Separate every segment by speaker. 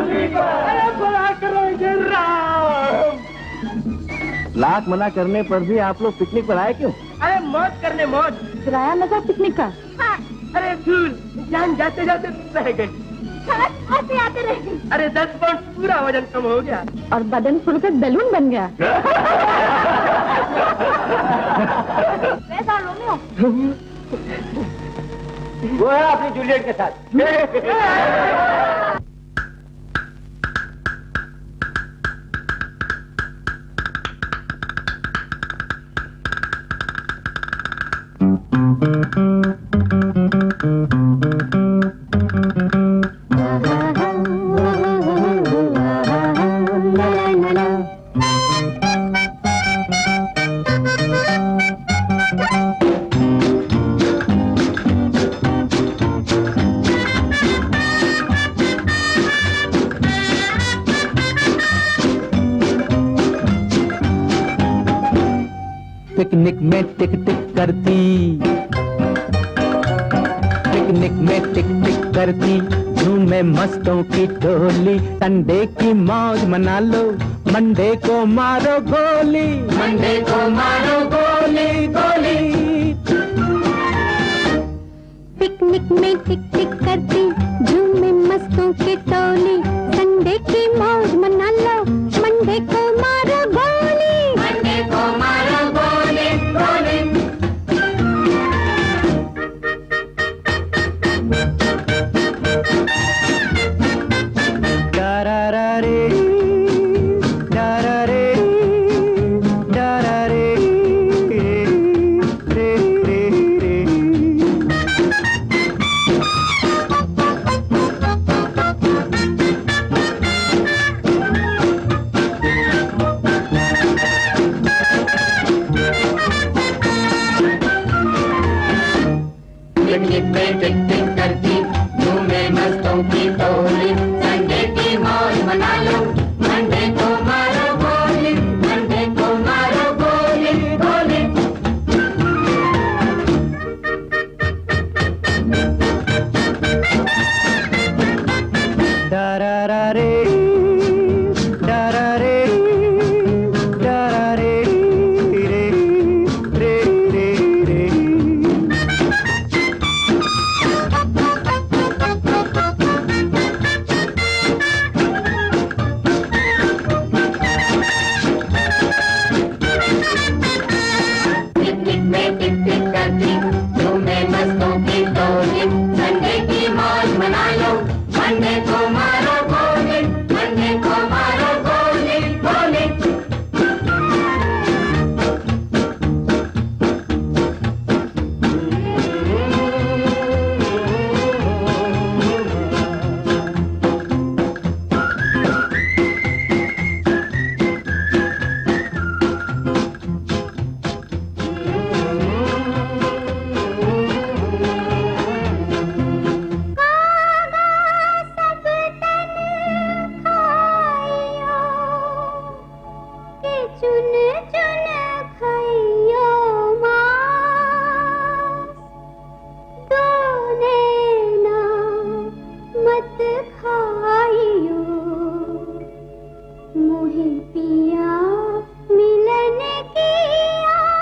Speaker 1: अरे भला करोगे राम।
Speaker 2: लाख मना करने पर भी आप लोग पिकनिक पर आए क्यों?
Speaker 1: अरे मौज करने मौज।
Speaker 3: किराया लगा पिकनिक का?
Speaker 4: हाँ।
Speaker 1: अरे धूल, जान जाते जाते रह गई।
Speaker 4: आते आते रह गई।
Speaker 1: अरे 10 पाउंड पूरा वजन कम हो गया।
Speaker 3: और बदन फुलकर बैलून बन गया।
Speaker 4: वैसा रोमियो।
Speaker 1: वो है अपनी जूलियट के साथ।
Speaker 5: पिकनिक में टिक टिक करती, पिकनिक में टिक टिक करती, झूमे मस्तों की टोली। संडे की मौज मना लो, मंडे को मारो गोली, मंडे को मारो गोली गोली।
Speaker 4: पिकनिक में टिक टिक करती, झूमे मस्तों की टोली। संडे की मौज मना लो, मंडे को मारो गोली, मंडे को मारो गोली गोली।
Speaker 5: पिकनिक में टिक टिक करती, झूमे मस्तों की टोली। संडे की मौज मना लो, मंडे को मारो गोली, मंडे को मारो गोली गोली। डरा रे डरा रे डरा रे रे रे रे रे। पिकनिक में टिक टिक करती, झूमे मस्तों की टोली। संडे की मौज मना लो, मंडे को मारो गोली, मंडे को मारो गोली गोली।
Speaker 4: चुन चुन खाइयो मांस, दोने ना मत खाइयो। मोहे पिया मिलन की आस।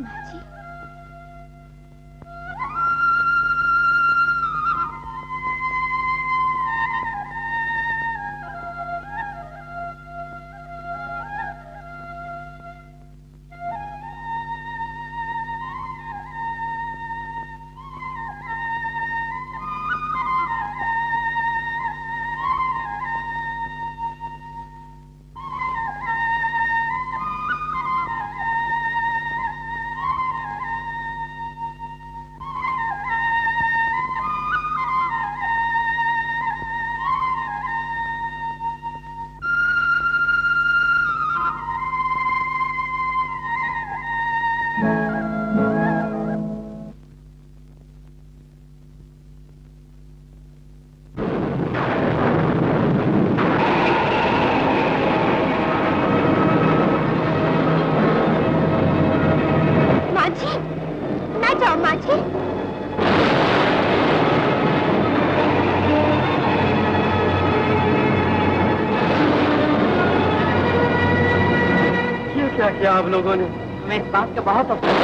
Speaker 4: माची माझे
Speaker 1: ये क्या किया आप लोगों ने? मैं इस बात का बहुत अफसोस।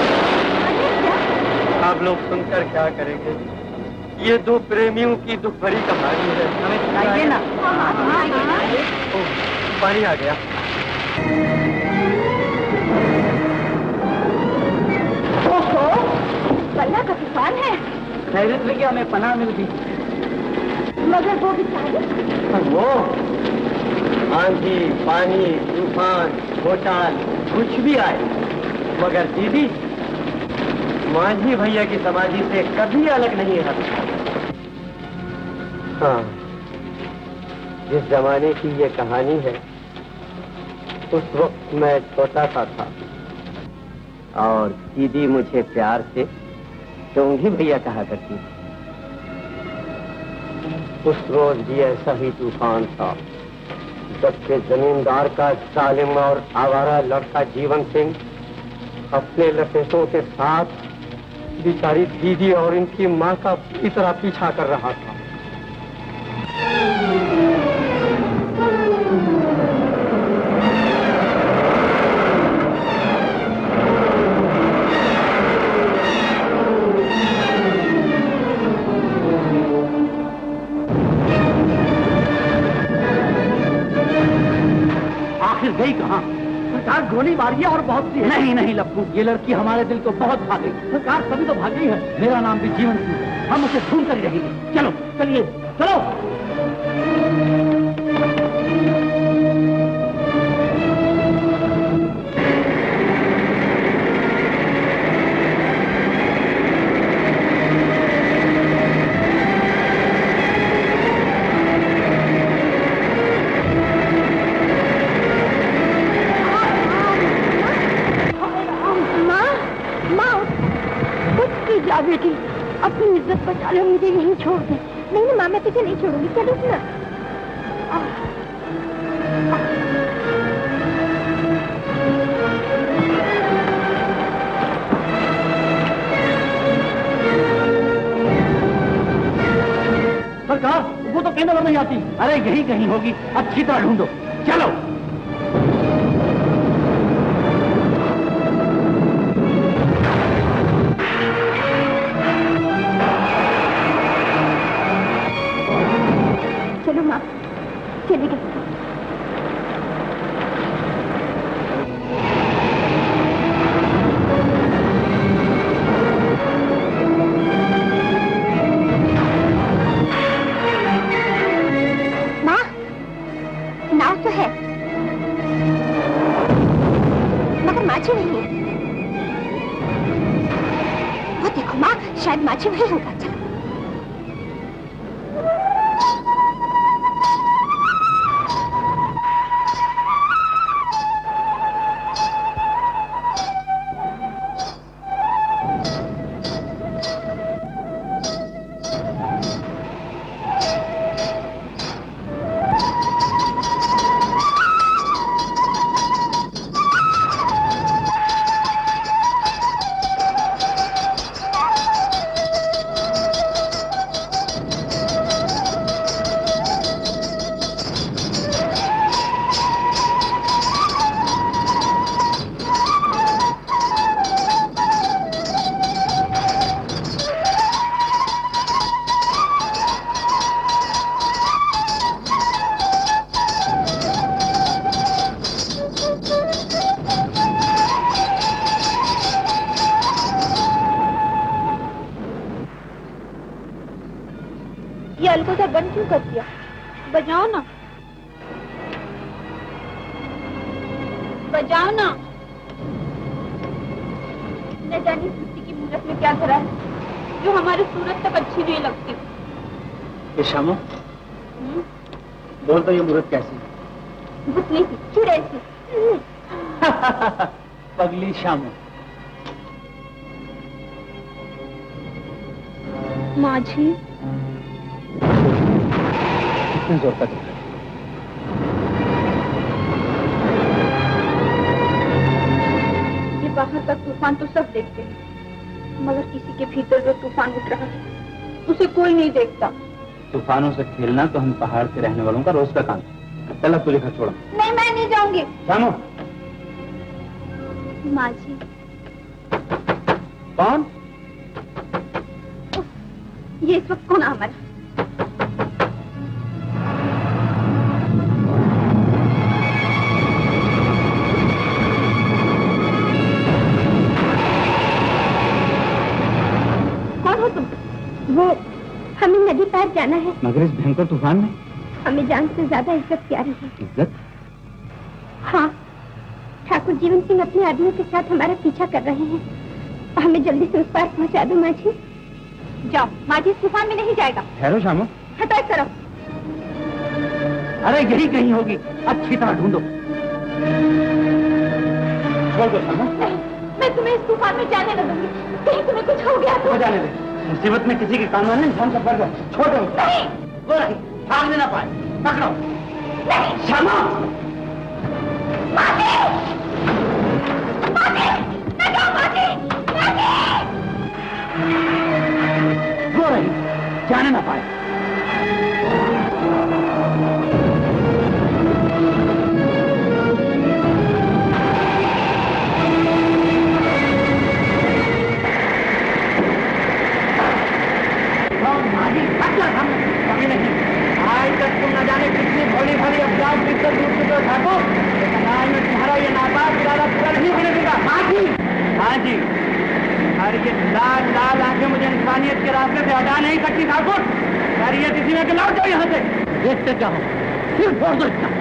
Speaker 1: आप लोग सुनकर क्या करेंगे? ये दो प्रेमियों की दुख भरी कहानी है। हमें सुनाइए ना। ओह, पानी आ गया।
Speaker 3: ओहो, बल्ला का तूफान है।
Speaker 1: खैरियत लगी, हमें पनाह मिल गई।
Speaker 3: मगर वो बेचारे
Speaker 1: वो आंधी, पानी, तूफान, भूचाल कुछ भी आए, मगर दीदी माझी भैया की समाधि से कभी अलग नहीं हटता। हाँ, जिस जमाने की ये कहानी है, उस वक्त मैं छोटा सा था और दीदी मुझे प्यार से चोंगी भैया कहा करती थी। उस रोज भी ऐसा ही तूफान था जबकि जमींदार का जालिम और आवारा लड़का जीवन सिंह अपने लपेटों के साथ बेचारी दीदी और इनकी माँ का पूरी तरह पीछा कर रहा था।
Speaker 5: आखिर गई कहाँ?
Speaker 1: सरकार गोली मारी है और बहुत सी है।
Speaker 5: नहीं नहीं लप्पू, ये लड़की हमारे दिल को बहुत भा गई।
Speaker 1: सरकार तभी तो भागी है।
Speaker 5: मेरा नाम भी जीवन सिंह है, हम उसे ढूंढ कर ही रहेंगे। चलो
Speaker 1: चलिए चलो।
Speaker 3: बेटी, अपनी इज्जत बचा ले, मुझे यहीं छोड़ दे। नहीं ना माँ, मैं तुझे नहीं छोड़ूंगी। चलो ना।
Speaker 5: सरकार, वो तो कहीं नजर नहीं आती। अरे यही कहीं होगी, अच्छी तरह ढूंढो। चलो।
Speaker 3: चलो माँ, चली गई।
Speaker 4: माँ, नाव तो है मगर माछी नहीं है। वो देखो माँ, शायद माछी वही होगा। चलो।
Speaker 3: ये अलगोजा बंद क्यों कर दिया? बजाओ ना, बजाओ ना। न जाने सृष्टि की मूरत में क्या करा है जो हमारी सूरत तक अच्छी नहीं लगती।
Speaker 5: ये शामो, बोल तो ये मूर्त कैसी?
Speaker 3: भुतली सी, चुड़ैल सी।
Speaker 5: पगली शामो।
Speaker 3: माझी,
Speaker 5: कितने जोर का दिख रहा है?
Speaker 3: ये बाहर का तूफान तो सब देखते हैं, मगर किसी के भीतर जो तूफान उठ रहा है उसे कोई नहीं देखता।
Speaker 2: तूफानों से खेलना तो हम पहाड़ के रहने वालों का रोज का काम है। चल अब तुझे घर छोड़ा।
Speaker 3: नहीं, मैं नहीं जाऊंगी।
Speaker 2: जानो।
Speaker 3: माँ जी।
Speaker 2: कौन?
Speaker 3: ये इस वक्त कौन आ हमारा? कौन हो तुम?
Speaker 4: वो हमें नदी पार जाना है।
Speaker 2: मगर इस भयंकर तूफान में
Speaker 4: हमें जान से ज्यादा इज्जत प्यारी है।
Speaker 2: इज्जत?
Speaker 4: हाँ, ठाकुर जीवन सिंह अपने आदमियों के साथ हमारा पीछा कर रहे हैं। हमें जल्दी से उस पार पहुंचा दो माँ जी।
Speaker 3: जाओ, माँ जी इस तूफान में नहीं जाएगा।
Speaker 2: ठहरो शामो।
Speaker 3: हटाए करो।
Speaker 2: अरे यही कहीं होगी, अच्छी तरह ढूंढो। छोड़ दो शामो।
Speaker 3: नहीं, मैं तुम्हें इस तूफान में जाने न दूंगी। कहीं तुम्हें कुछ हो गया तो?
Speaker 2: हो जाने दे, मुसीबत में किसी के काम आने इंसान का फर्ज है। छोड़ दो।
Speaker 3: नहीं,
Speaker 2: वो रही, भागने ना पाए। पकड़ो।
Speaker 3: नहीं।
Speaker 2: शामो।
Speaker 3: माँ
Speaker 2: वो रही, जाने ना पाए। कभी नहीं, आज तक तुम न जाने कितनी भोली भोली अफवाह पिक्चर दूर चुके हो ठाकुर, लेकिन आज मैं तुम्हारा ये नापाक इरादा पूरा नहीं होने दूंगा। हाँ जी, हाँ जी। अरे ये लाल लाल आंखें मुझे इंसानियत के रास्ते से हटा नहीं सकती ठाकुर। अरे ये किसी में लौट जाओ यहाँ से। देखते क्या हो, सिर्फ छोड़ दो इसका।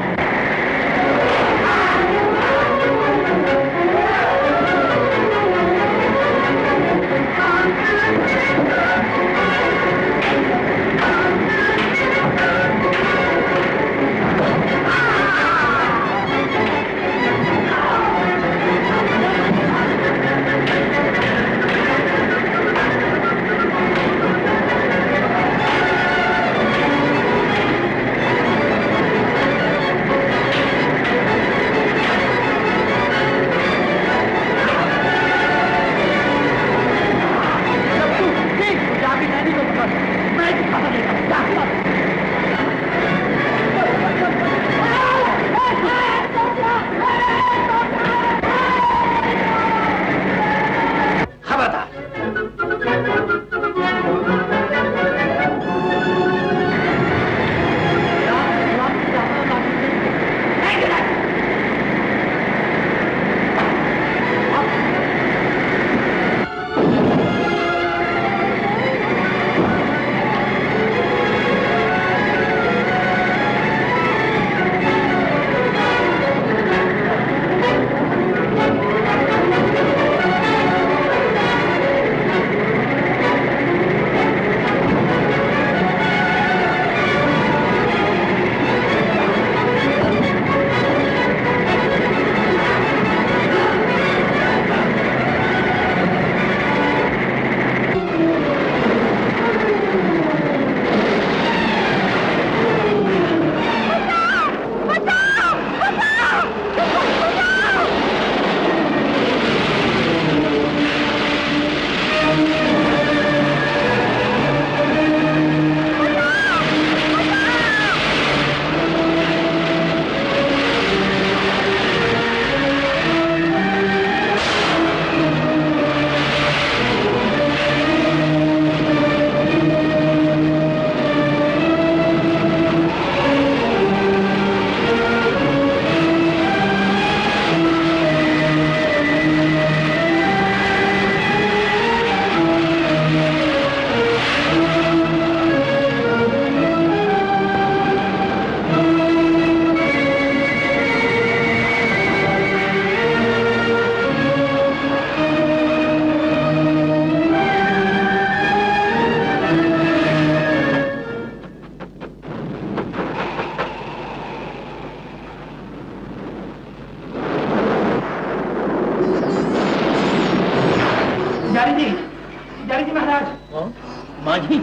Speaker 5: माझी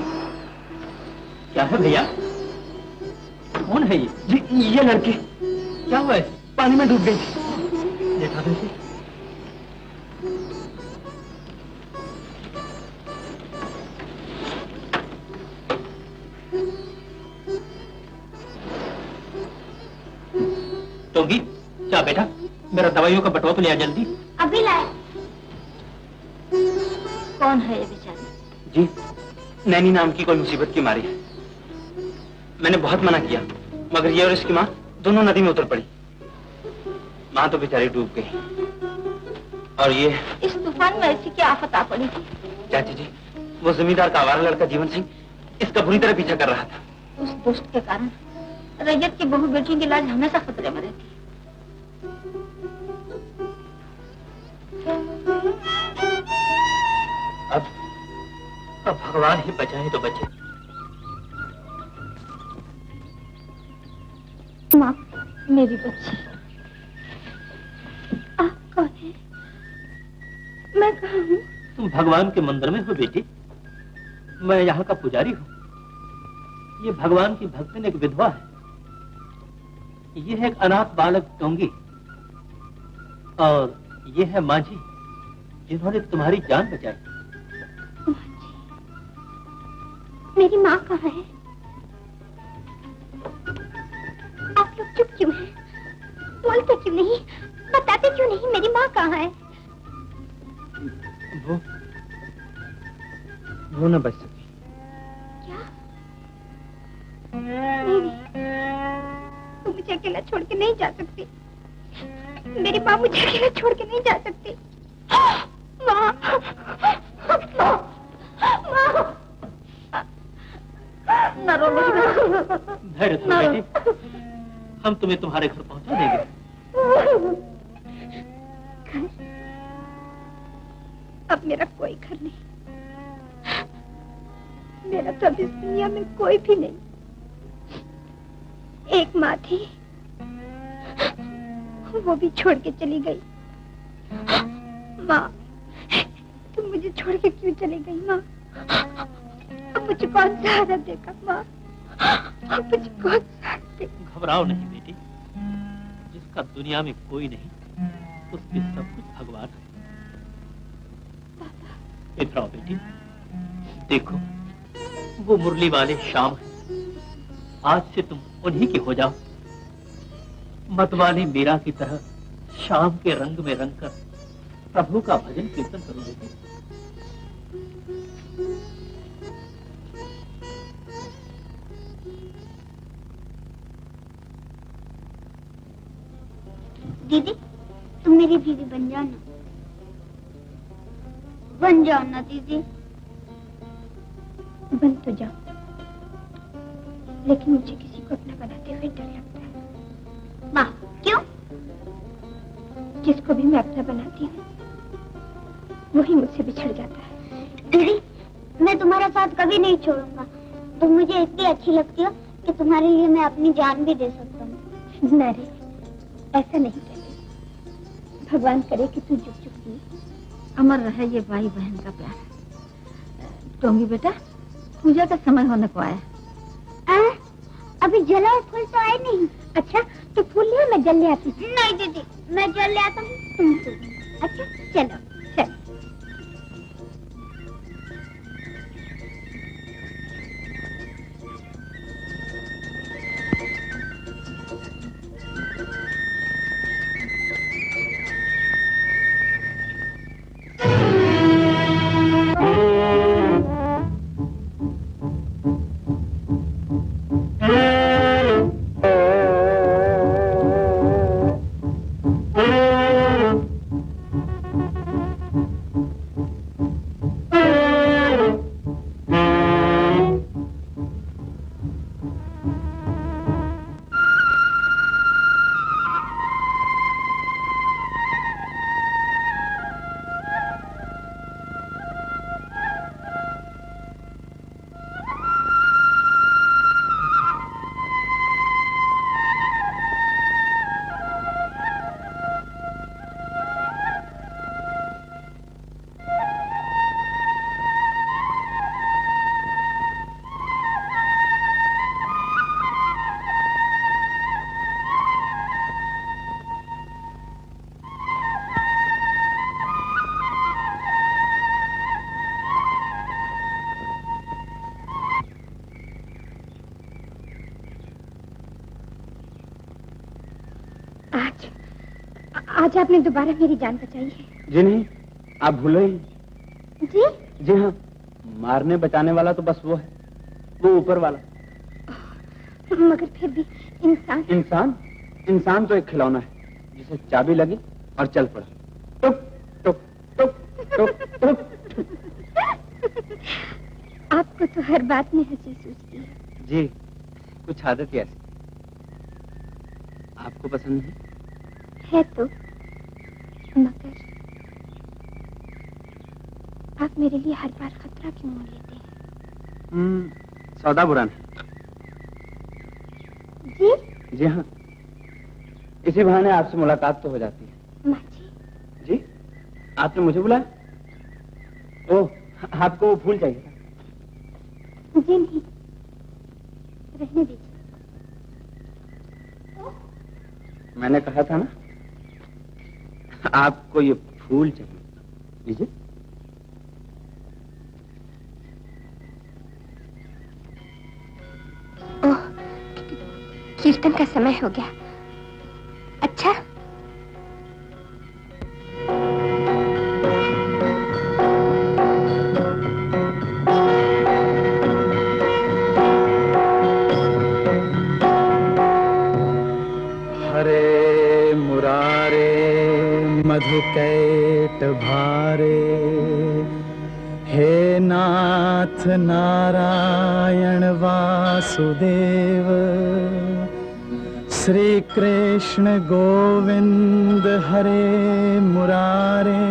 Speaker 5: क्या है भैया? कौन है
Speaker 2: ये लड़की
Speaker 5: क्या हुआ है?
Speaker 2: पानी में डूब गई।
Speaker 5: देखा तुझे?
Speaker 2: टोगी, जा बेटा, मेरा दवाइयों का बटुआ तो ले आ जल्दी।
Speaker 3: अभी लाए। कौन है ये बेचारी?
Speaker 2: जी, नैनी नाम की कोई मुसीबत की मारी है। मैंने बहुत मना किया, मगर ये और इसकी माँ दोनों नदी में उतर पड़ी। माँ तो बेचारी डूब गई। और ये
Speaker 3: इस तूफान में ऐसी क्या आफत आ पड़ी थी?
Speaker 2: चाची जी, वो जमींदार का आवारा लड़का जीवन सिंह इसका बुरी तरह पीछा कर रहा था।
Speaker 3: उस दुष्ट के कारण रैयत की बहू बेटियों की लाज हमेशा खतरे में रहती।
Speaker 2: अब भगवान ही बचाए तो बचे।
Speaker 3: माँ, मेरी बच्ची, आप कौन है? मैं कहाँ हूँ?
Speaker 2: तुम भगवान के मंदिर में हो बेटी। मैं यहाँ का पुजारी हूँ। ये भगवान की भक्तिन एक विधवा है। ये है एक अनाथ बालक टोंगी, और ये है माझी, जिन्होंने तुम्हारी जान बचाई।
Speaker 3: मेरी माँ कहाँ है? आप लोग चुप क्यों हैं? बोलते क्यों नहीं? बताते क्यों नहीं? मेरी माँ कहाँ है?
Speaker 2: वो न बच सकी।
Speaker 3: क्या? नहीं, तुम मुझे अकेला छोड़ के नहीं जा सकती। मेरी माँ मुझे अकेला छोड़ के नहीं जा सकती। माँ, माँ, माँ, न रो
Speaker 2: धैर्य धरो बेटी, हम तुम्हें तुम्हारे घर पहुंचा देंगे।
Speaker 3: अब मेरा कोई घर नहीं, मेरा तो अब इस दुनिया में कोई भी नहीं। एक माँ थी, वो भी छोड़ के चली गई। माँ, तुम मुझे छोड़ के क्यों चली गई? माँ, अब मुझे कौन सहारा देगा? माँ, अब मुझे कौन सहारा देगा?
Speaker 2: घबराओ नहीं बेटी, जिसका दुनिया में कोई नहीं, उसके सब कुछ भगवान है। इधर आओ बेटी, देखो वो मुरली वाले श्याम है। आज से तुम उन्हीं की हो जाओ। मतवाली मीरा की तरह शाम के रंग में रंग कर प्रभु का भजन कीर्तन करो बेटी।
Speaker 3: दीदी, तुम मेरी बीवी बन जाओ ना। बन जाओ ना दीदी। बन तो जाओ, लेकिन मुझे किसी को अपना बनाते हुए डर लगता है। माँ, क्यों? जिसको भी मैं अपना बनाती हूँ, वही मुझसे बिछड़ जाता है। दीदी, मैं तुम्हारा साथ कभी नहीं छोड़ूंगा। तुम मुझे इतनी अच्छी लगती हो कि तुम्हारे लिए मैं अपनी जान भी दे सकता हूँ। नहीं, ऐसा नहीं कहते। भगवान करे कि तू जुग जुग जी अमर रहे ये भाई बहन का प्यार। टोंगी बेटा, पूजा का समय होने को आया। अभी जला और फूल तो आए नहीं। अच्छा, तो फूल लिया, मैं जल ले आती। नहीं दीदी, मैं जल ले आता हूँ, तुम तो। अच्छा चलो चलो। आज आपने दोबारा मेरी जान बचाई है।
Speaker 2: जी नहीं, आप भूलो ही।
Speaker 3: जी?
Speaker 2: जी हाँ, मारने बचाने वाला तो बस वो है, वो ऊपर वाला।
Speaker 3: मगर फिर भी इंसान।
Speaker 2: इंसान तो एक खिलौना है जिसे चाबी लगी और चल पड़ा। टुक टुक टुक टुक टुक।
Speaker 3: आपको तो हर बात में हंसी सूझती है।
Speaker 2: जी, कुछ आदत ही ऐसी। आपको पसंद नहीं
Speaker 3: है तो, मगर आप मेरे लिए हर बार खतरा क्यों मोल लेते हैं?
Speaker 2: सौदा बुरा नहीं।
Speaker 3: जी?
Speaker 2: जी हाँ, इसी बहाने आपसे मुलाकात तो हो जाती है।
Speaker 3: माँ जी?
Speaker 2: जी, आपने मुझे बुलाया? ओह, आपको वो फूल चाहिए था?
Speaker 3: जी नहीं, रहने दीजिए।
Speaker 2: मैंने कहा था ना, आपको ये फूल चाहिए। लीजिए।
Speaker 3: ओह, कीर्तन का समय हो गया। अच्छा,
Speaker 5: हरे मुरारे मधुकैट भारे, हे नाथ नारायण वासुदेव, श्री कृष्ण गोविंद हरे मुरारे,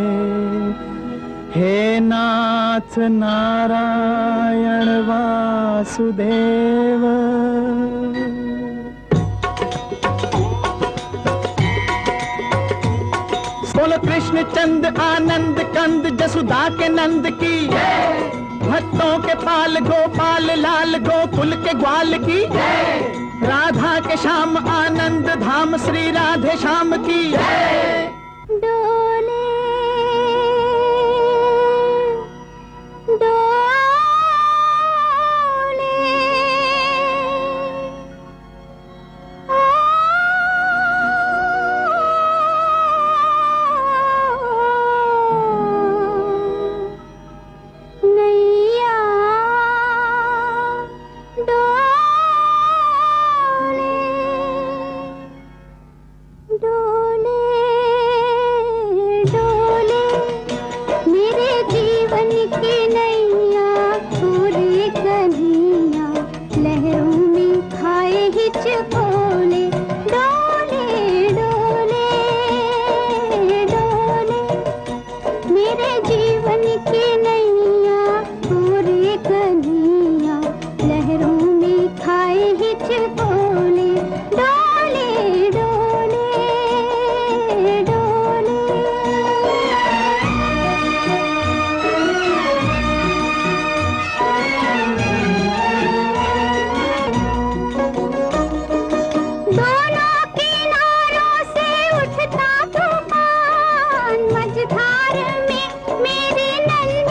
Speaker 5: हे नाथ नारायण वासुदेव। बोलो कृष्ण चंद आनंद कंद जसुदा के नंद की, भक्तों के पाल गोपाल लाल गोकुल के ग्वाल की, राधा के श्याम आनंद धाम श्री राधे श्याम की।
Speaker 3: डोले डोले नैया डोले डोले मेरे जीवन की नैया, पूरी कन्हैया लहरों में खाए हिचकोले। डोले डोले डोले मेरे जीवन की नैया, पूरी कन्हैया लहरों में खाए हिचकोले। डोले डोले डोले दोनों किनारों से उठता तूफान, मझधार में मेरी नंद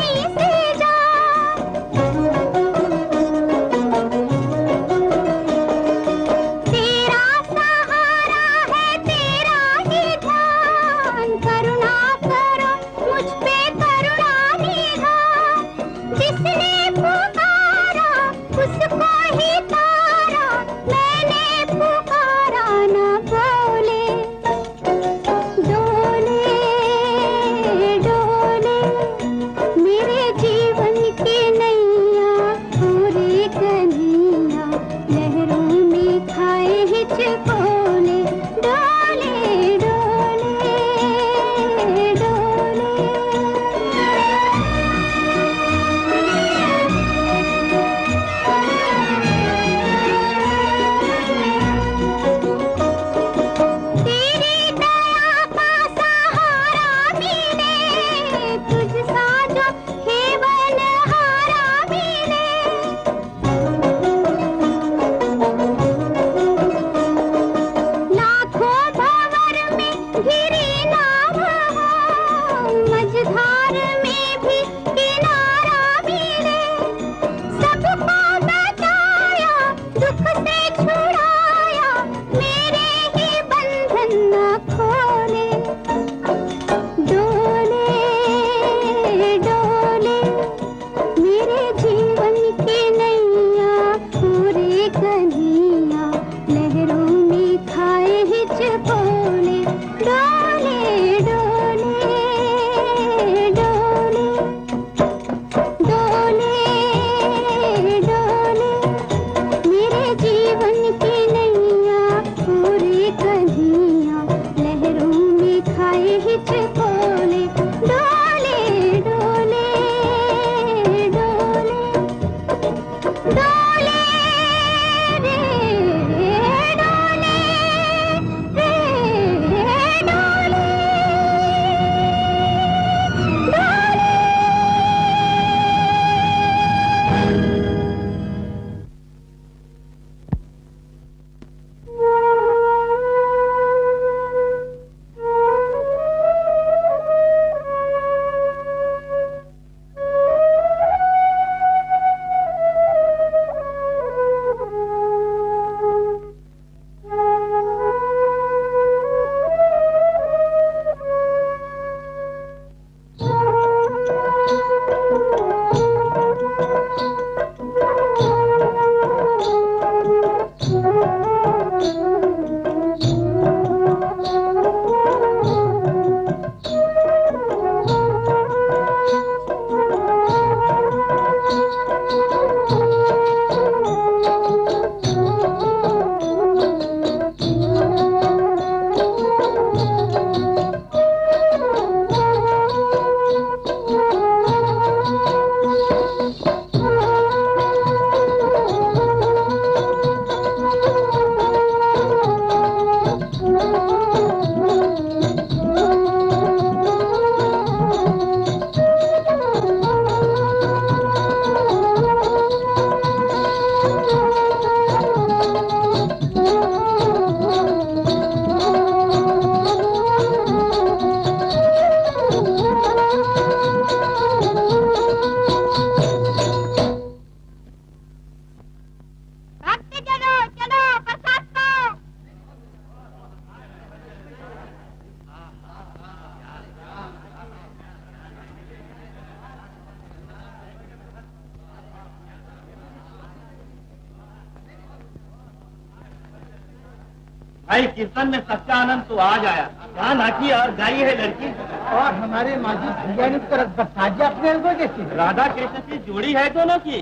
Speaker 2: भाई कीर्तन में सच्चा आनंद तो आज आया। यहाँ नाची और गाई है लड़की।
Speaker 6: और हमारे माजी भैया ने तरफ बसाजी अपने अलगो जैसी
Speaker 2: राधा कृष्ण की जोड़ी है दोनों की।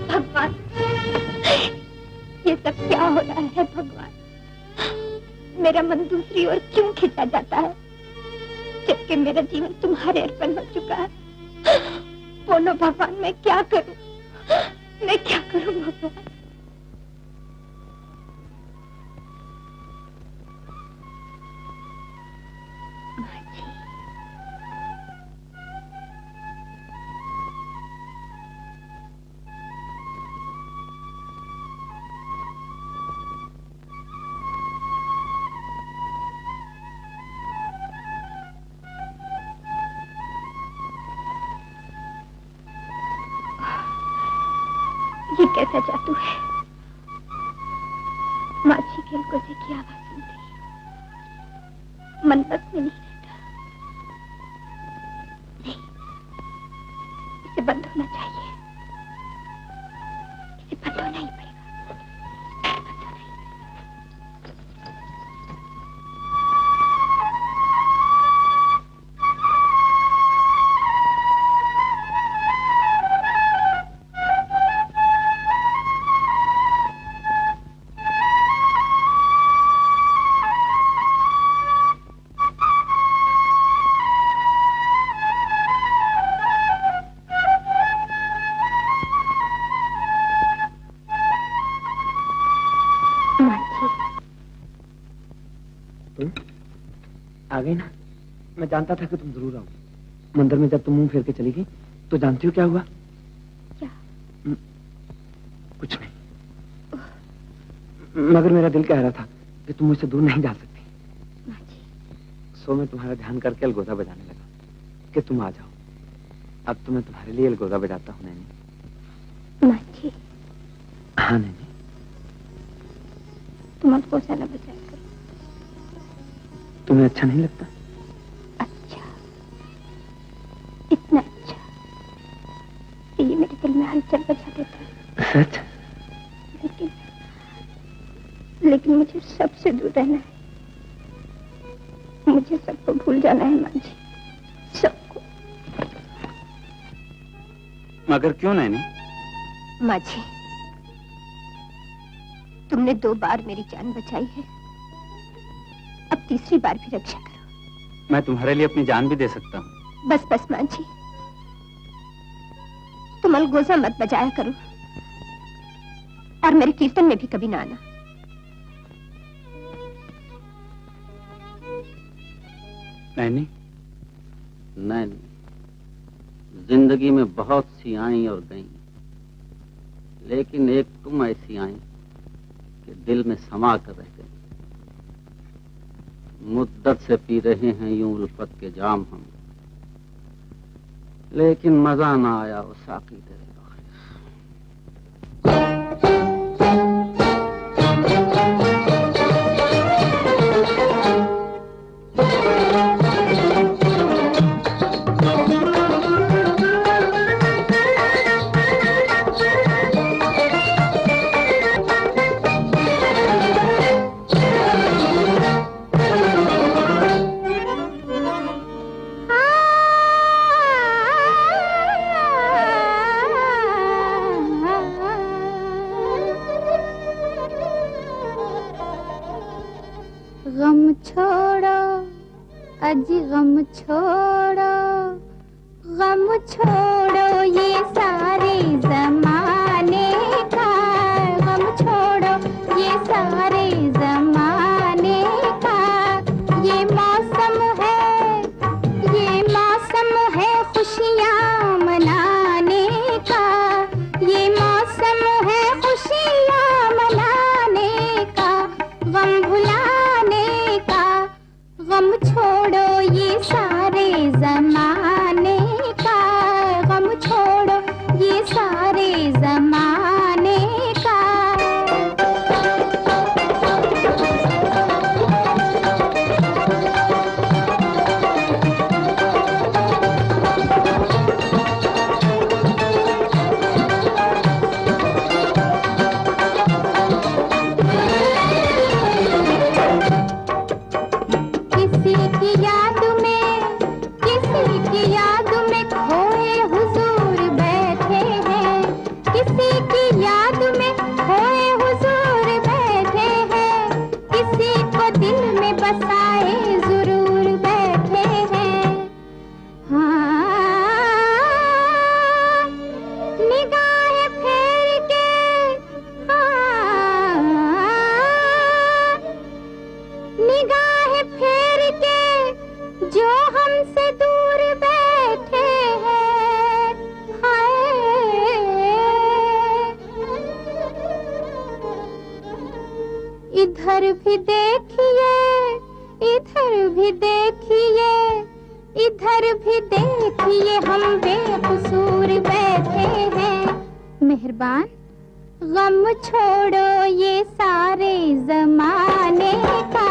Speaker 3: भगवान, ये सब क्या हो रहा है भगवान? मेरा मन दूसरी ओर क्यों खींचा जाता है, जबकि मेरा जीवन तुम्हारे अर्पण हो चुका है। बोलो भगवान, मैं क्या करूं? मैं क्या करूं भगवान? ये कैसा जादू है? माछी के अलगोजे की आवाज सुनती है, मन बस में नहीं रहता। नहीं, इसे बंद होना चाहिए। इसे बंद होना ही पड़ेगा।
Speaker 6: आ गई ना? मैं जानता था कि तुम जरूर आओगी। मंदिर में जब तुम मुंह फेर के चली गई तो जानती हो क्या हुआ?
Speaker 3: क्या?
Speaker 6: कुछ नहीं, मगर मेरा दिल कह रहा था कि तुम मुझसे दूर नहीं जा सकती। सो मैं तुम्हारा ध्यान करके अलगोजा बजाने लगा कि तुम आ जाओ। अब तो मैं तुम्हारे लिए अलगोजा बजाता हूँ नैनी।
Speaker 3: माची,
Speaker 6: हाँ नैनी।
Speaker 3: तुम अलगोजा न बजाया करो।
Speaker 6: तुम्हें अच्छा नहीं लगता?
Speaker 3: अच्छा, इतना अच्छा कि ये मेरे दिल में हलचल बजा देता है।
Speaker 6: सच?
Speaker 3: लेकिन मुझे सबसे दूर रहना है। मुझे सबको भूल जाना है माँ जी, सबको।
Speaker 6: मगर क्यों नैनी?
Speaker 3: माँ जी, तुमने 2 बार मेरी जान बचाई है, अब तीसरी बार भी रक्षा करो।
Speaker 6: मैं तुम्हारे लिए अपनी जान भी दे सकता हूँ।
Speaker 3: बस बस माँ जी, तुम अलगोजा मत बजाया करो और मेरे कीर्तन में भी कभी ना आना।
Speaker 6: नैनी?
Speaker 7: नैनी, जिंदगी में बहुत सी आई और गई, लेकिन एक तुम ऐसी आई कि दिल में समा कर रह गई। मुद्दत से पी रहे हैं यूं उल्फत के जाम हम, लेकिन मजा ना आया वो साकी तेरे
Speaker 4: अजी गम छोड़ो ये सारे जमाने का, गम छोड़ो ये सारे जमाने का। ये मौसम है खुशियाँ मनाने का, ये मौसम है खुशियाँ मनाने का, गम भुलाने का। गम छोड़ो ये सारे जमाने का, गम छोड़ो ये सारे इधर भी देखिए, इधर भी देखिए, इधर भी देखिए, हम बेकसूर बैठे हैं। मेहरबान गम छोड़ो ये सारे जमाने का,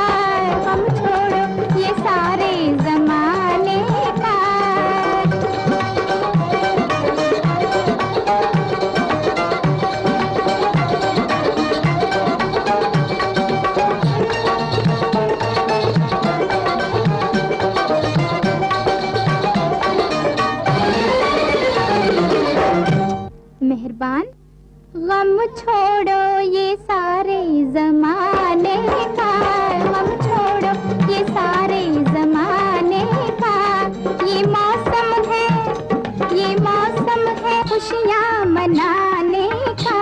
Speaker 4: गम छोड़ो ये सारे जमाने का। मेहरबान गम छोड़ो ये सारे जमाने का, गम छोड़ो ये सारे जमाने का। ये मौसम है खुशियाँ मनाने का,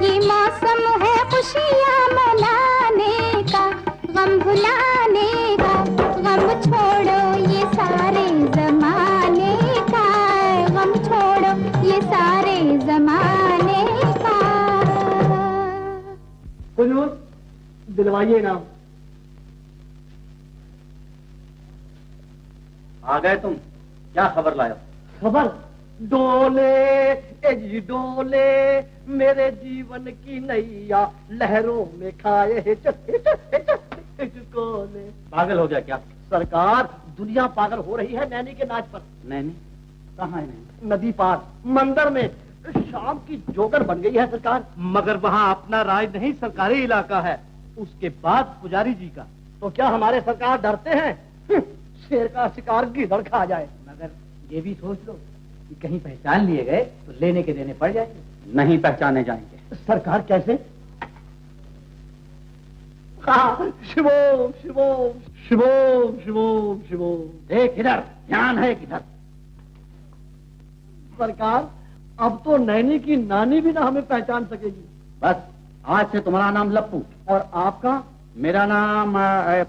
Speaker 4: ये मौसम है खुशियाँ मनाने का, गम भुलाने का। गम छोड़ो ये सारे जमाने का, गम छोड़ो ये सारे जमाने का।
Speaker 2: हुजूर दिलवाइए ना।
Speaker 7: आ गए तुम, क्या खबर लाए?
Speaker 2: खबर डोले ए जी डोले, मेरे जीवन की नैया लहरों में खाए हिचकोले।
Speaker 7: पागल हो गया क्या?
Speaker 2: सरकार दुनिया पागल हो रही है नैनी के नाच पर।
Speaker 7: नैनी कहाँ है? नैनी
Speaker 2: नदी पार मंदिर में शाम की जोकर बन गई है सरकार।
Speaker 8: मगर वहाँ अपना राज नहीं, सरकारी इलाका है, उसके बाद पुजारी जी का।
Speaker 2: तो क्या हमारे सरकार डरते हैं शेर का शिकार गिदड़ खा जाए?
Speaker 8: मगर ये भी सोच लो कि कहीं पहचान लिए गए तो लेने के देने पड़ जाएंगे।
Speaker 7: नहीं पहचाने जाएंगे।
Speaker 2: सरकार कैसे? हाँ, शिवोम शिवोम शिवोम शिवोम शिवोम।
Speaker 7: देख इधर, ध्यान है किधर।
Speaker 2: सरकार अब तो नैनी की नानी भी ना हमें पहचान सकेगी।
Speaker 7: बस आज से तुम्हारा नाम लप्पू।
Speaker 2: और आपका?
Speaker 7: मेरा नाम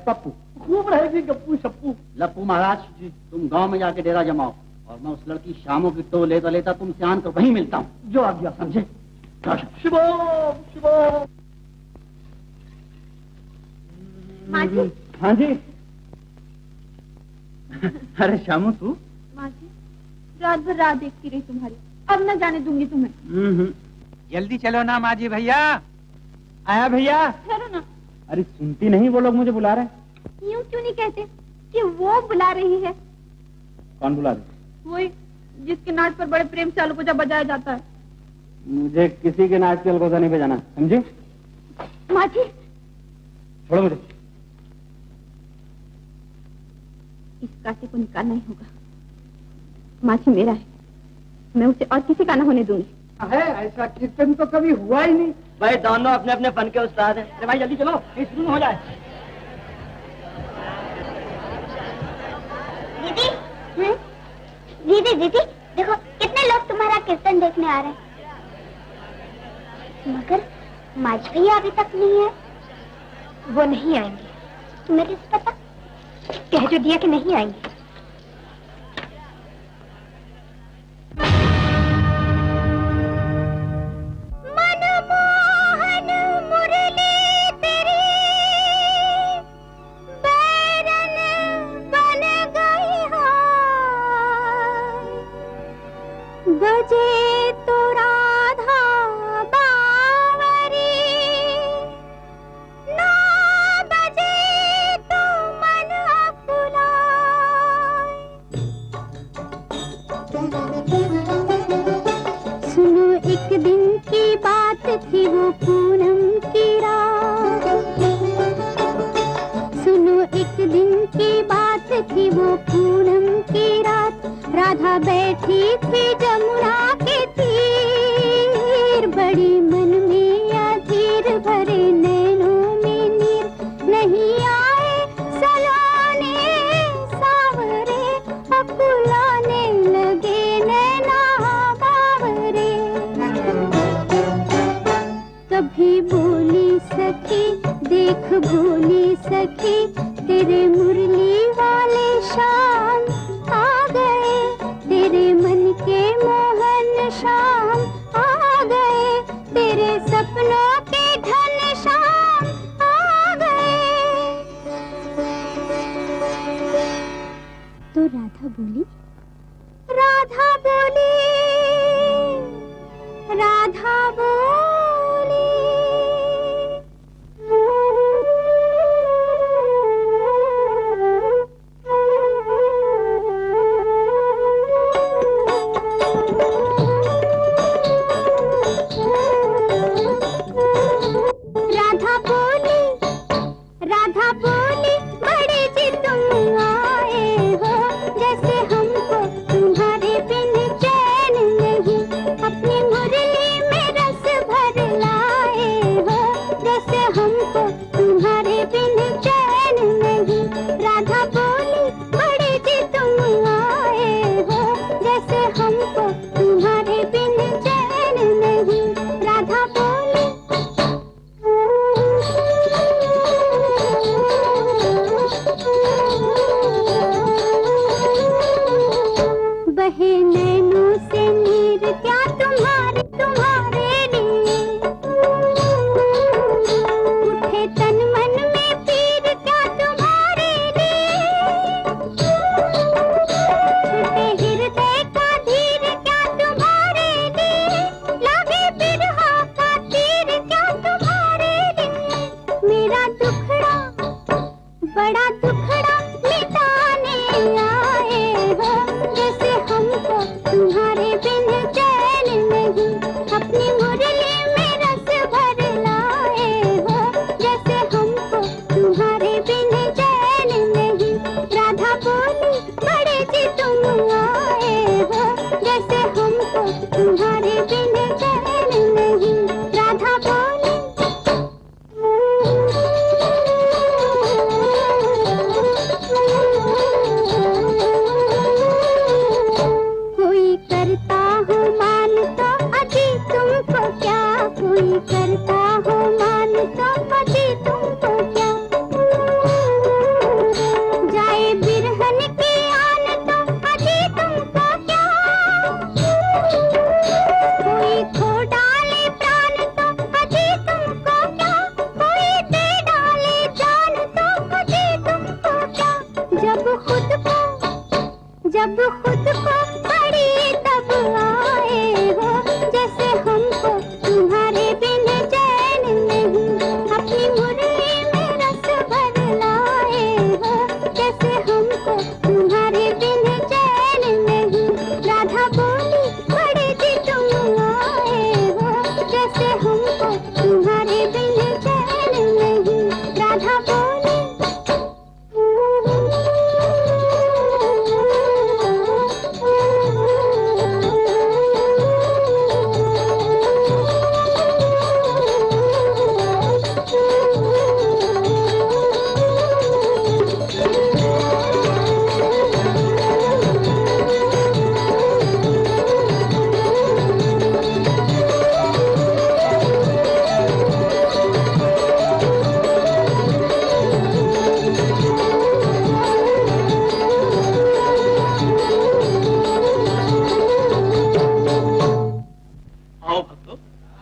Speaker 7: पप्पू।
Speaker 2: खूब रहेगी गप्पू शप्पू।
Speaker 7: लप्पू महाराज जी, तुम गांव में जाके डेरा जमाओ और मैं उस लड़की शामों की तो लेता लेता तुमसे आन कर वहीं मिलता हूँ।
Speaker 2: जो आ गया समझे। शिवोम शिवोम।
Speaker 3: माँ जी।
Speaker 8: हाँ जी। अरे शामू तू?
Speaker 3: माँ जी रात भर राह देखती रही तुम्हारी, अब न जाने दूंगी तुम्हें।
Speaker 8: जल्दी चलो ना माँ जी। भैया आया भैया।
Speaker 3: ठहरो ना।
Speaker 8: अरे सुनती नहीं, वो लोग मुझे बुला रहे हैं।
Speaker 3: यूं क्यों नहीं कहते कि वो बुला रही है?
Speaker 8: कौन बुला रहे?
Speaker 3: वही जिसके नाच पर बड़े प्रेम से अलगोजा बजाया जाता है।
Speaker 8: मुझे किसी के नाच के अलगोजा नहीं बजाना, समझे?
Speaker 3: माँ जी
Speaker 8: छोड़ो मुझे।
Speaker 3: इस कांटे को निकालना ही होगा। माछी मेरा है, मैं उसे और किसी का ना होने दूंगी।
Speaker 2: है ऐसा कीर्तन तो कभी हुआ ही नहीं। भाई दोनों अपने अपने फन के उस्ताद हैं। अरे भाई जल्दी चलो, शुरू हो जाए।
Speaker 3: दीदी दीदी दीदी देखो कितने लोग तुम्हारा कीर्तन देखने आ रहे हैं। मगर माज भैया अभी तक नहीं है। वो नहीं आएंगे। तुम्हें किस पता? कह जो दिया कि नहीं आएंगे। मनमोहन मुरली तेरी बैरन बन गई हाय, बजे तो राधा बावरी, ना बजे तो मन अकुलाए। सुनो एक दिन की बात थी वो पूनम की रात, सुनो एक दिन की बात थी वो पूनम की रात। राधा बैठी थी जमुना के तीर, बड़ी मन में अधीर भरे नैनों में नीर। नहीं आए सलाने सावरे, अकुलाने लगे नैना बावरे। कभी बोली सखी देख भोली सखी, तेरे मुरली वाले शाम आ गए, तेरे मन के मोहन शाम आ गए, तेरे सपनों के घन शाम आ गए।
Speaker 4: राधा बोली, राधा बोली, राधा बोली। राधा बोली, राधा बोली, बड़े जी तुम आए हो, जैसे हमको तुम्हारे बिन चैन नहीं, अपनी मुरली में रस भर लाए हो, जैसे हमको तुम्हारे बिन चैन नहीं। राधा बोली, बड़े जी तुम आए हो, जैसे हमको तुम्हारे बिन चैन नहीं। राधा बोली, बहे नैनों से नीर क्या तुम्हारे तुम्हारे लिए, उठे तन मन में पीर क्या तुम्हारे लिए, छूटे हृदय का धीर क्या तुम्हारे लिए, लागे बिरहा का तीर क्या तुम्हारे लिए। मेरा दुखड़ा बड़ा दुखड़ा मिटाने आए हो, जैसे हमको तुम्हारे बिन चैन नहीं, अपनी मुरली में रस भर लाए हो, जैसे हमको तुम्हारे बिन चैन नहीं। राधा बोली, बड़े जी तुम आए हो, जैसे हमको तुम्हारे बिन चैन नहीं। राधा बोली, कोई करता हो मान तो अजी तुमको क्या, कोई करता हो मान तो अजी तुमको क्या, जाए बिरहन की आन तो अजी तुमको क्या, कोई खो डाले प्राण तो अजी तुमको क्या, कोई दे डाले जान तो अजी तुमको क्या। जब खुद को पड़ी तब आए हो, जैसे हमको तुम्हारे बिन चैन नहीं, अपनी मुरली में रस भर लाए हो, जैसे हमको तुम्हारे बिन चैन नहीं। राधा बोली, बड़े जी तुम आए हो, जैसे हमको तुम्हारे बिन चैन नहीं। राधा बोली,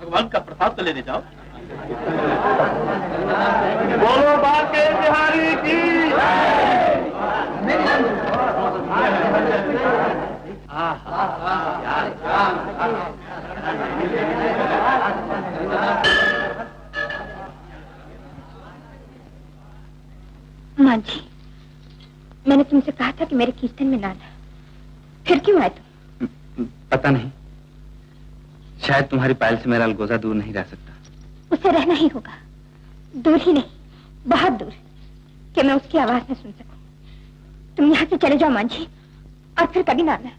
Speaker 9: भगवान का प्रसाद तो लेने जाओ। बोलो बाके बिहारी की।
Speaker 3: मां जी, मैंने तुमसे कहा था कि मेरे कीर्तन में ना आना, फिर क्यों आए तुम?
Speaker 6: पता नहीं, शायद तुम्हारी पायल से मेरा अलगोजा दूर नहीं रह सकता।
Speaker 3: उसे रहना ही होगा, दूर ही नहीं, बहुत दूर, कि मैं उसकी आवाज न सुन सकूं। तुम यहाँ से चले जाओ मां जी, और फिर कभी ना आना।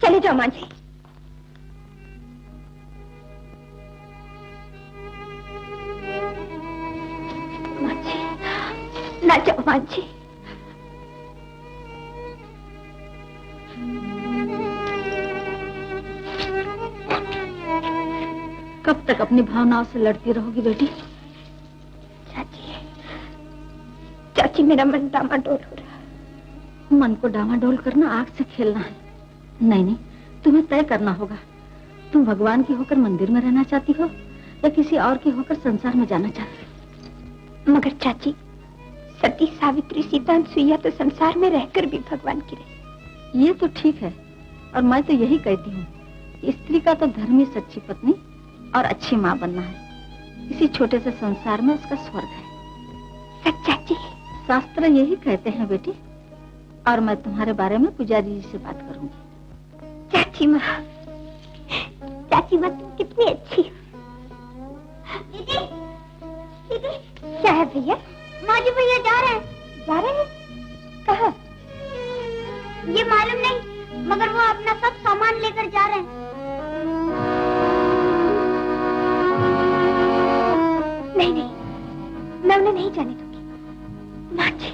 Speaker 3: चले जाओ मां जी। मां जी, ना जाओ मां जी।
Speaker 10: कब तक अपनी भावनाओं से लड़ती रहोगी बेटी?
Speaker 3: चाची, चाची मेरा मन डामाडोल हो रहा है।
Speaker 10: मन को डामाडोल करना आग से खेलना है। नहीं नहीं, तुम्हें तय करना होगा। तुम भगवान की होकर मंदिर में रहना चाहती हो या किसी और की होकर संसार में जाना चाहती हो?
Speaker 3: मगर चाची, सती सावित्री सीता सुइया तो संसार में रहकर भी भगवान की रही।
Speaker 10: ये तो ठीक है, और मैं तो यही कहती हूँ, स्त्री का तो धर्म ही सच्ची पत्नी और अच्छी माँ बनना है। इसी छोटे से संसार में उसका स्वर्ग है।
Speaker 3: सच चाची?
Speaker 10: शास्त्र यही कहते हैं बेटी, और मैं तुम्हारे बारे में पुजारी जी से बात करूंगी।
Speaker 3: चाची माँ तुम कितनी अच्छी हो। दीदी दीदी क्या है भैया? माजी भैया जा रहे हैं। कहाँ? ये मालूम नहीं, मगर वो अपना सब सामान लेकर जा रहे हैं। नहीं, मैं उन्हें नहीं जाने दूंगी। माजी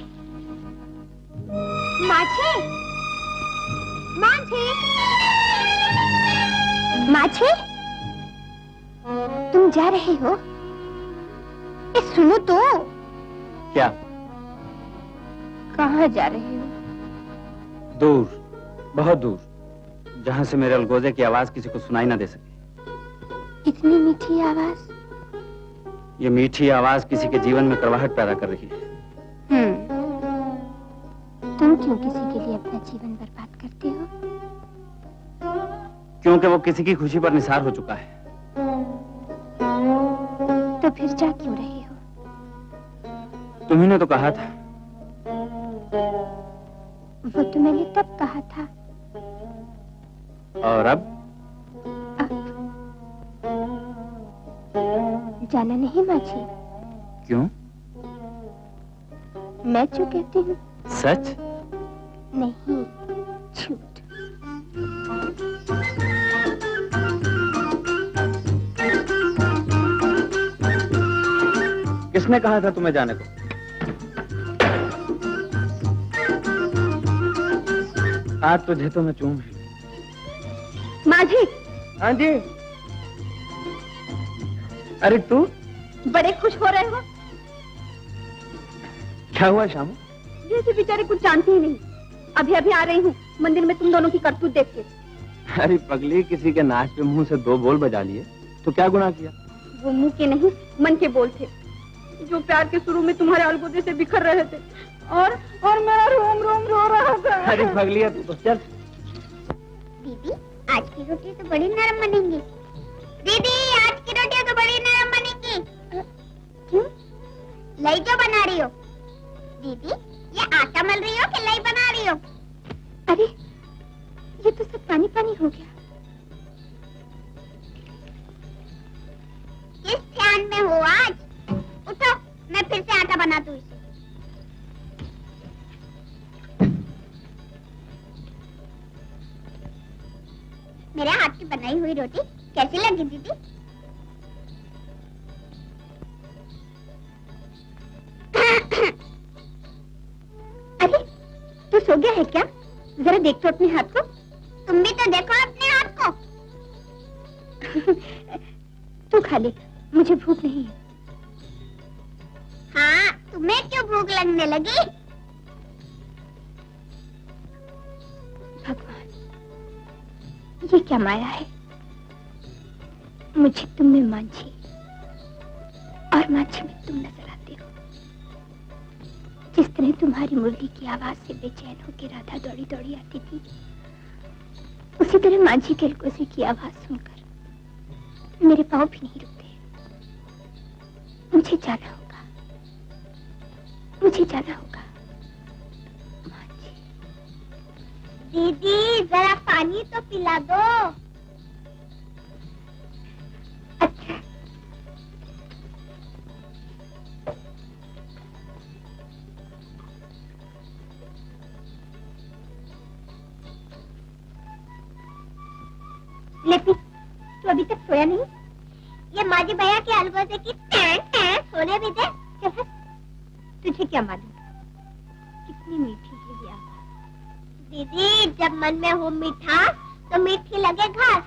Speaker 3: तुम जा रहे हो? सुनो तो।
Speaker 6: क्या?
Speaker 3: कहाँ जा रहे हो?
Speaker 6: दूर, बहुत दूर, जहाँ से मेरे अलगोजे की आवाज किसी को सुनाई ना दे सके।
Speaker 3: इतनी मीठी आवाज?
Speaker 6: ये मीठी आवाज किसी के जीवन में करवाहट पैदा कर रही है।
Speaker 3: तुम क्यों किसी के लिए अपना जीवन बर्बाद करते हो?
Speaker 6: क्योंकि वो किसी की खुशी पर निसार हो चुका है।
Speaker 3: तो फिर जा क्यों रहे हो?
Speaker 6: तुम्ही ने तो कहा था।
Speaker 3: वो तो मैंने तब कहा था।
Speaker 6: और अब?
Speaker 3: जाना नहीं माजी।
Speaker 6: क्यों?
Speaker 3: मैं जो कहती हूँ
Speaker 6: सच?
Speaker 3: नहीं, झूठ।
Speaker 6: किसने कहा था तुम्हें जाने को? आज तुझे तो मैं चूम ही।
Speaker 3: माझी।
Speaker 6: हाँ जी। अरे तू
Speaker 3: बड़े खुश हो रहे हो?
Speaker 6: क्या हुआ शामू?
Speaker 3: जैसे बेचारे कुछ जानती ही नहीं। अभी आ रही हूँ मंदिर में तुम दोनों की करतूत देख के।
Speaker 6: अरे पगली, किसी के नाच पे मुंह से 2 बोल बजा लिए तो क्या गुनाह किया?
Speaker 3: वो मुंह के नहीं मन के बोल थे, जो प्यार के शुरू में तुम्हारे अलगोजे से बिखर रहे थे, और मेरा रोम रोम रो रहा था।
Speaker 6: अरे पगली, तू तो चल।
Speaker 3: दीदी आज की रोटी तो बड़ी नरम बनेंगी। दीदी आज की रोटी तो बड़ी नरम बनेगी। क्यों? लई जो बना रही हो? दीदी ये आटा मल रही हो कि लई बना रही हो? अरे ये तो सब पानी पानी हो गया। किस ध्यान में हो आज? उठो, मैं फिर से आटा बना दूं इसे। मेरे हाथ की बनाई हुई रोटी कैसी लगी दीदी? अरे तू सो गया है क्या? जरा देख तो अपने हाथ को। तुम भी तो देखो अपने हाथ को। तू खा ले, मुझे भूख नहीं है। हाँ, तुम्हें क्यों भूख लगने लगी? भगवान, ये क्या माया है? मुझे तुम में मांझी और मांझी में तुम नजर आते हो। जिस तरह तुम्हारी मुरली की आवाज से बेचैन होकर राधा दौड़ी दौड़ी आती थी, उसी तरह मांझी के अलगोजे की आवाज सुनकर मेरे पाँव भी नहीं रुकते। मुझे जाना होगा, मुझे जाना होगा। मांझी। दीदी जरा पानी तो पिला दो। अच्छा। लेकिन तू अभी तक सोया नहीं? ये माजी भैया के अलगोजे की सोने भी दे। चल, तुझे क्या मालूम कितनी मीठी है ये आवाज। दीदी जब मन में हो मीठा तो मीठी लगे घास।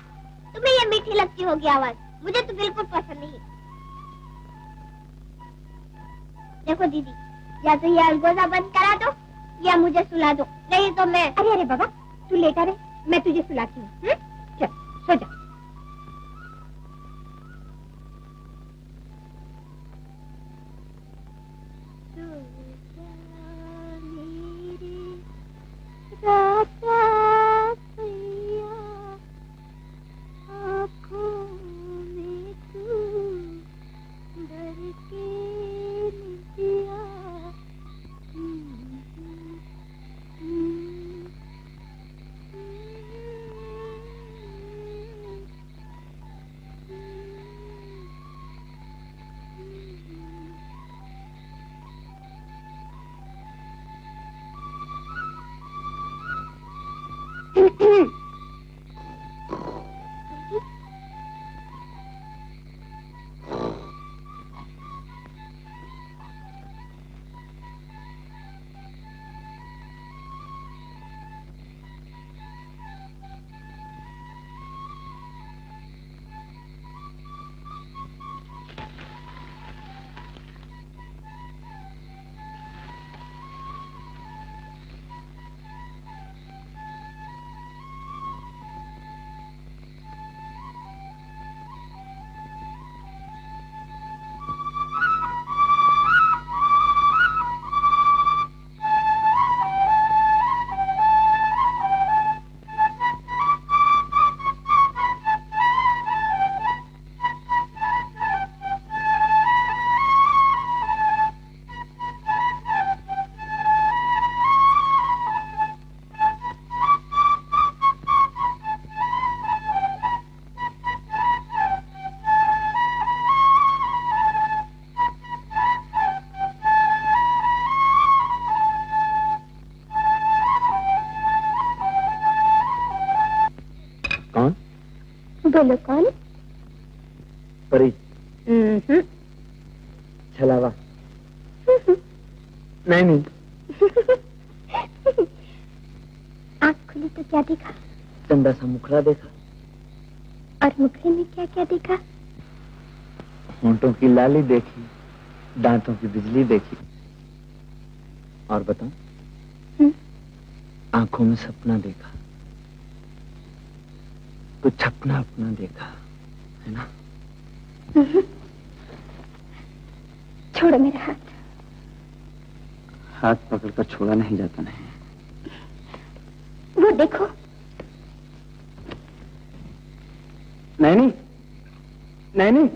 Speaker 3: तुम्हें ये मीठी लगती होगी आवाज, मुझे तो बिल्कुल पसंद नहीं। देखो दीदी, या तो ये अलगोजा बंद करा दो या मुझे सुला दो, नहीं तो मैं। अरे बाबा, तू लेटा रहे, मैं तुझे सुलाती हूँ। चल सो जा। बोलो कौन?
Speaker 6: परी। छलावा। नहीं।
Speaker 3: आँख खुली तो क्या देखा?
Speaker 6: चंदा सा मुखड़ा देखा।
Speaker 3: और मुखड़े में क्या क्या देखा?
Speaker 6: होंठों की लाली देखी, दांतों की बिजली देखी। और बताऊं? आंखों में सपना देखा, कुछ अपना अपना देखा, है ना?
Speaker 3: छोड़ो मेरा हाथ।
Speaker 6: हाथ पकड़कर छोड़ा नहीं जाता। नहीं।
Speaker 3: वो देखो।
Speaker 6: नैनी, नैनी।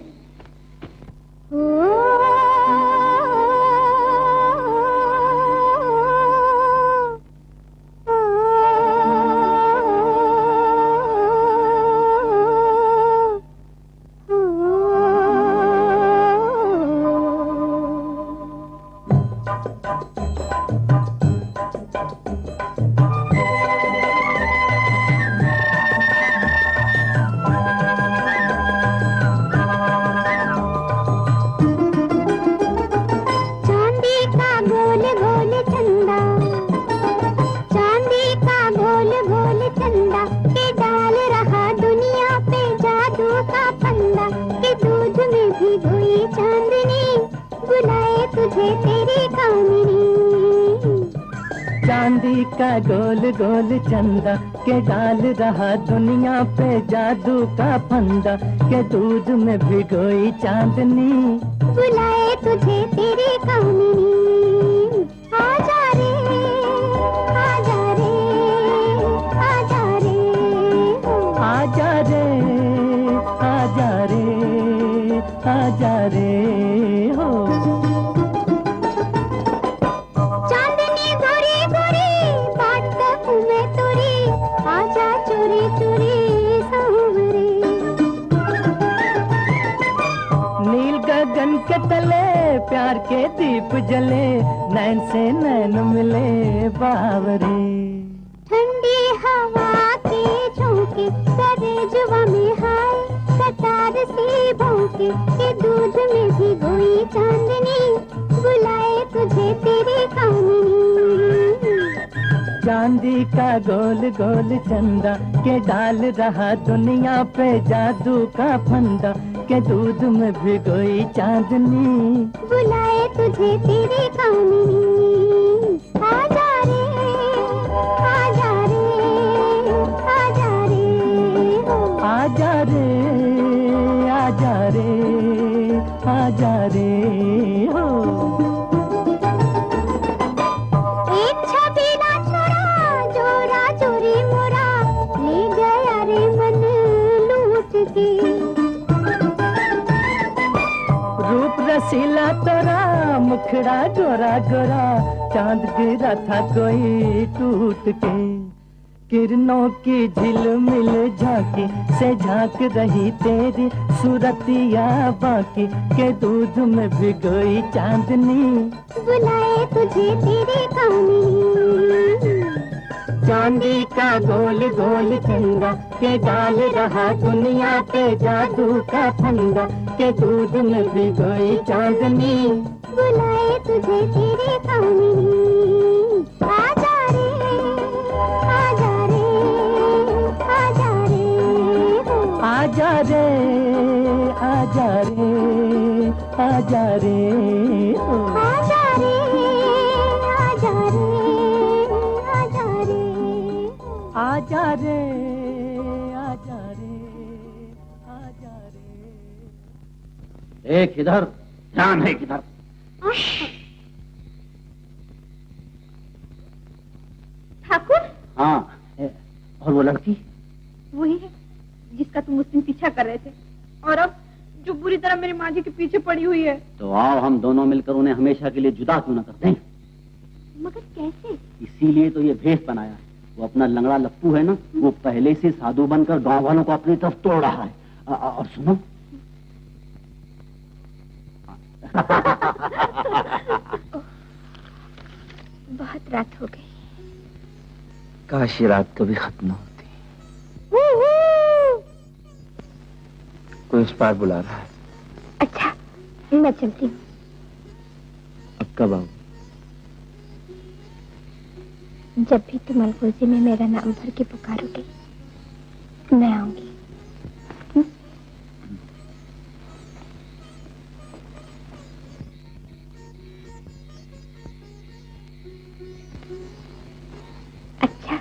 Speaker 5: चांदी का गोल गोल चंदा के डाल रहा दुनिया पे जादू का फंदा के दूध में भिगोई चांदनी
Speaker 3: बुलाए तुझे तेरी कामिनी। आजा रे आजा रे आजा रे
Speaker 5: आजा रे आजा रे आजा रे हो। के तले प्यार के दीप जले नैन से नैन मिले बावरे।
Speaker 3: ठंडी हवा के झोंके सरे जुआ में हाय कतार सी भौंके के दूध में भिगोई चांदनी बुलाए तुझे तेरी कामिनी।
Speaker 5: चांदी का गोल गोल चंदा के डाल रहा दुनिया पे जादू का फंदा के दूध में भिगोई चांदनी
Speaker 3: बुलाए तुझे तेरी कामिनी। आजा रे आजा रे आजा रे
Speaker 5: आजा रे आजा रे आजा रे हो।
Speaker 3: एक छबीला छोरा जोरा चोरी मोरा ले गया रे मन लूट के।
Speaker 5: रूप रसीला तोरा मुखड़ा गोरा गोरा चांद गिरा था कोई टूट के। किरणों की झिलमिल झांकी से झांक रही तेरी सूरतिया बाकी के दूध में भिगोई चांदनी
Speaker 3: बुलाए तुझे तेरी कामिनी।
Speaker 5: चांदी का गोल गोल चंदा के डाल रहा दुनिया पे जादू का फंदा के दूध में भिगोई चांदनी
Speaker 3: बुलाए तुझे तेरी कामिनी। आजा रे आजा रे आजा रे
Speaker 5: आजा रे आजा रे आजा रे
Speaker 3: आजा रे आजा रे आजा रे
Speaker 5: आजा रे आजा रे आजा रे।
Speaker 7: देख इधर, ध्यान है किधर।
Speaker 10: ठाकुर।
Speaker 7: हाँ, और वो लड़की
Speaker 10: वही है जिसका तुम उस दिन पीछा कर रहे थे और अब जो बुरी तरह मेरी माँ जी के पीछे पड़ी हुई है।
Speaker 7: तो आओ हम दोनों मिलकर उन्हें हमेशा के लिए जुदा क्यों न कर दें।
Speaker 10: मगर कैसे?
Speaker 7: इसीलिए तो ये भेष बनाया। वो अपना लंगड़ा लप्पू है ना, वो पहले से साधु बनकर गांव वालों को अपनी तरफ तोड़ रहा है। और सुनो
Speaker 3: बहुत रात हो गई।
Speaker 6: काश ये रात कभी खत्म होती। तुमको इस पार बुला रहा है।
Speaker 3: अच्छा, मैं चलती हूँ।
Speaker 6: अब कब आऊँ?
Speaker 3: जब भी तुम अलगोजी में मेरा नाम भर के पुकारोगे, मैं आऊंगी। अच्छा,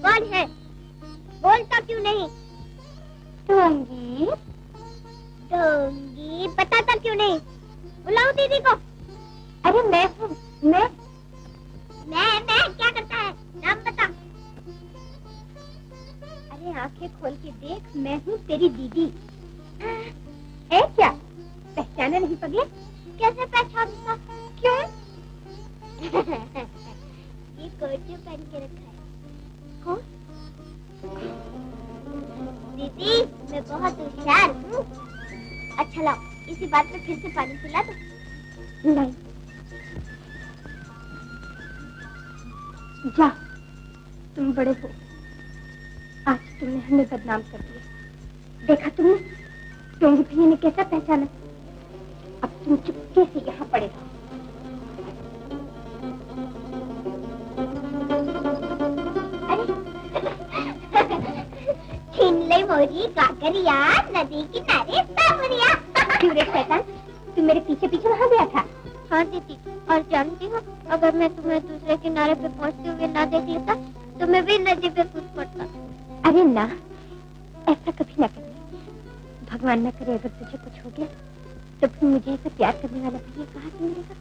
Speaker 3: कौन है? बोलता क्यों नहीं? डोंगी, डोंगी, बताता क्यों नहीं? बुलाओ दीदी को। अरे मैं हूँ, मैं क्या करता है? नाम बता। अरे आंखें खोल के देख, मैं हूँ तेरी दीदी। है क्या? पहचाना नहीं पगले? कैसे पहचानूंगा? क्यों? ये कोट जो पहन के रखा है। कौन? दीदी, मैं बहुत होशियार हूँ। अच्छा लाओ, इसी बात में फिर से पानी पिला दो। नहीं, जा, तुम बड़े हो। आज तुमने हमें बदनाम कर दिया। देखा तुमने? टोंगी भैया ने कैसा पहचाना। अब तुम चुपके से यहाँ पड़े रहो। छीन ले मोरी काकरिया, नदी किनारे सावरिया। क्यों रे शैतान, तू मेरे पीछे पीछे वहाँ गया था? हाँ दीदी, और जानती हो, अगर मैं तुम्हें दूसरे किनारे पे पहुँचते हुए ना देख लेता तो मैं भी नदी पे कूद पड़ता। अरे ना, ऐसा कभी ना करना। भगवान न करे अगर तुझे कुछ हो गया तो फिर मुझे ऐसा प्यार करने वाला भैया कहाँ से मिलेगा?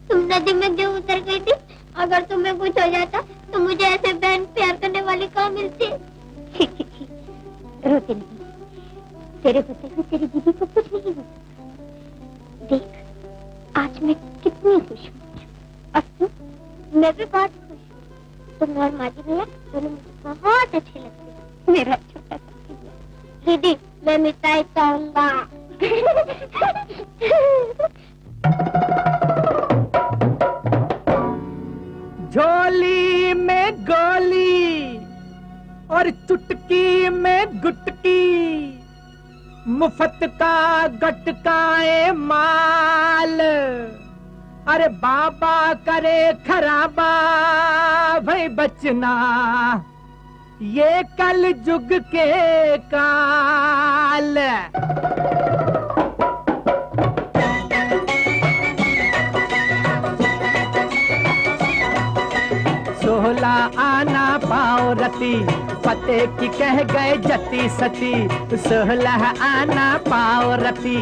Speaker 3: तुम नदी में क्यों उतर गई थी? अगर तुम्हें कुछ हो जाता तो मुझे ऐसे बहन प्यार करने वाली कहाँ मिलती? रोते नहीं, तेरे होते हुए तेरी दीदी को कुछ नहीं हो सकता। देख, आज मैं कितनी खुश हूँ। और तू? मैं भी बहुत खुश हूँ। तुम और माजी भैया दोनों मुझे बहुत अच्छे लगते हैं। मेरा छोटा सा भैया। दीदी, मैं मिठाई खाऊंगा।
Speaker 5: झोली में गोली और चुटकी में गुटकी, मुफ्त का गटकाए माल। अरे बाबा करे खराबा भाई बचना, ये कल जुग के काल। सोहला आना पाओ रती, पते की कह गए जती सती। सोहला आना पाओ रती,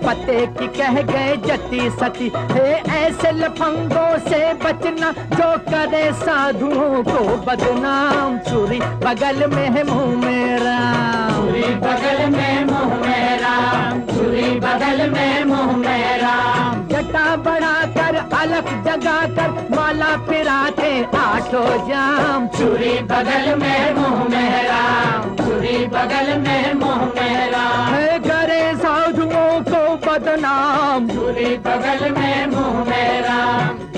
Speaker 5: पते की कह गए जती सती। हे ऐसे लफंगों से बचना जो करे साधुओं को बदनाम। चूरी बगल में है मुँह मेरा, चूरी बगल में मुँह मेरा, चूरी बगल में मुँह मेरा। जटा बढ़ाकर अलग जगाकर माला फिराते आठों जाम। चूरी बगल में मुँह मेरा, चूरी बगल में मुँह मेरा। है करे साधुओं को बदनाम। चूरी बगल में मुँह मेरा,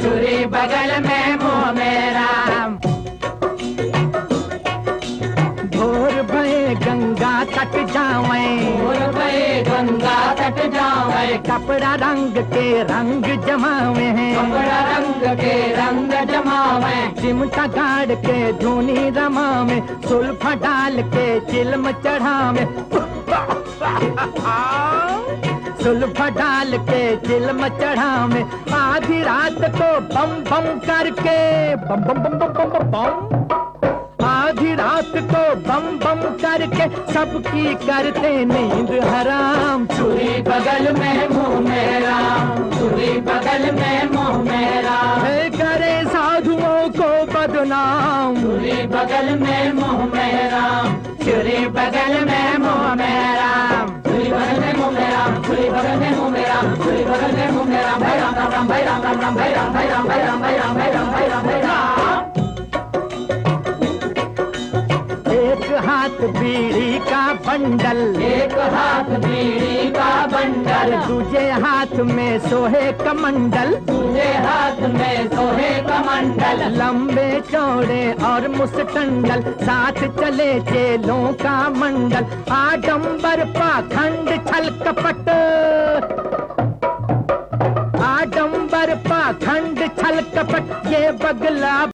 Speaker 5: चूरी बगल में मुँह मेरा। भोर भये गंगा तट जावे, भोर भये गंगा तट जावे। कपड़ा रंग के रंग जमावे हैं, कपड़ा रंग के रंग जमावे। चिमटा गाड़ के धुनी रमावे, सुल्फा डाल के चिल्म चढ़ावे। सुल्फा डाल के चिल्म चढ़ावे। आधी रात को बम बम करके, बम बम बम बम बम बम बम। आधी रात को बम बम करके सबकी करते नींद हराम। चूरी बगल में मुँह मेरा, चूरी बगल में मुँह मेरा। है करे साधुओं को बदनाम। चूरी बगल में मुँह मेरा, चूरी बगल में मुँह मेरा, झूली बगल में मुँह मेरा, झूली बगल में मुँह मेरा, झूली बगल में मुँह मेरा। भाई राम राम राम, भाई राम राम राम, भाई राम भाई राम भाई राम भाई राम भाई राम भाई राम भाई राम। एक हाथ बीड़ी का बंडल, एक हाथ बीड़ी का बंडल, दूजे हाथ में सोहे कमंडल, दूजे हाथ में सोहे कमंडल। लंबे चौड़े और मुस्टंडल, साथ चले चेलों का मंडल। आडंबर पाखंड छल कपट, आडंबर पाखंड छल कपट, ये बगला